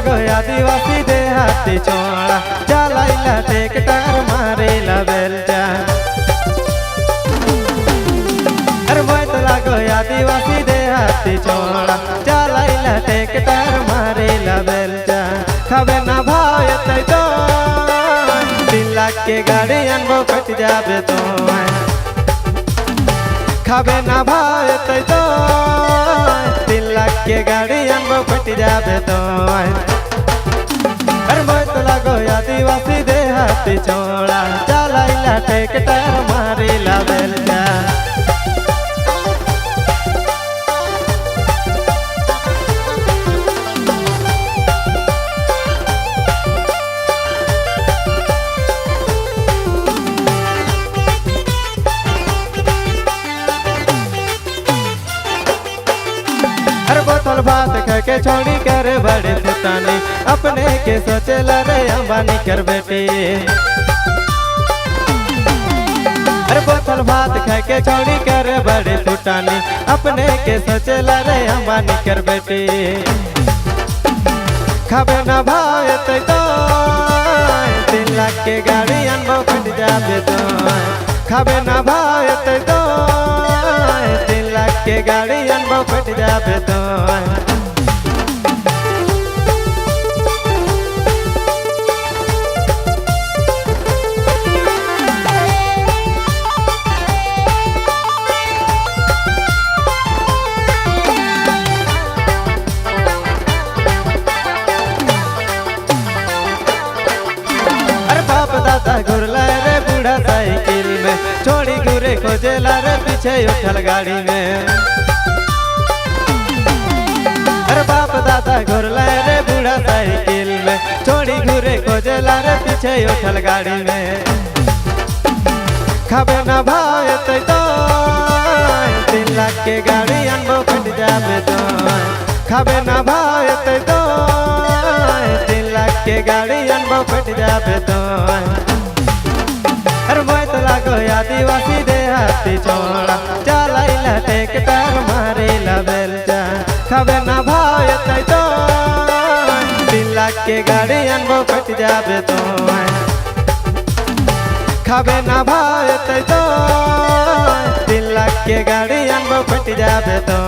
लगो आदिवासी देहाती छोड़ा चलाइला ट्रैक्टर मारेला बेलचा। अरे मत लगो आदिवासी देहाती छोड़ा चलाइला ट्रैक्टर मारेला बेलचा। खबे ना भाव तो 3 लाख के गाड़ी अनबो कट जाबे तो खबे ना भाव तो 3 लाख के गाड़ी अनबो कट जाबे तो। अरे मत लगो आदिवासी देहाती छोड़ा चलाइला ट्रैक्टर मारेला बेलचा। अरे बोतल भात खा के छोड़ी कर बड़े पुतानी अपने के सोचेला रे अंबानी कर बेटी। अरे बोतल भात खा के छोड़ी कर बड़े पुतानी अपने के सोचेला रे अंबानी कर बेटी। खबे ना भाव तो 3 लाख के गाड़ी अनबो कट जाबे तो खबे ना भाव तो 3 लाख के गाड़ी अनबो कट जाबे तो। घुरला रे बूढ़ा साइकिल में छोड़ी घुरे खोजेला रे पीछे उठल गाड़ी में। अरे बाप दादा घुरला रे बूढ़ा साइकिल में छोड़ी घुरे खोजेला रे पीछे उठल गाड़ी में। खबे ना भाव तो 3 लाख के गाड़ी अनबो कट जाबे तो खबे ना भाव तो 3 लाख के गाड़ी अनबो कट जाबे तो। अरे मत लगो आदिवासी देहाती छोड़ा चलाइला ट्रैक्टर मारेला बेलचा। खबे ना भाव तो 3 लाख के गाड़ी अनबो कट जाबे तो खबे ना भाव तो 3 लाख के गाड़ी अनबो कट जाबे तो।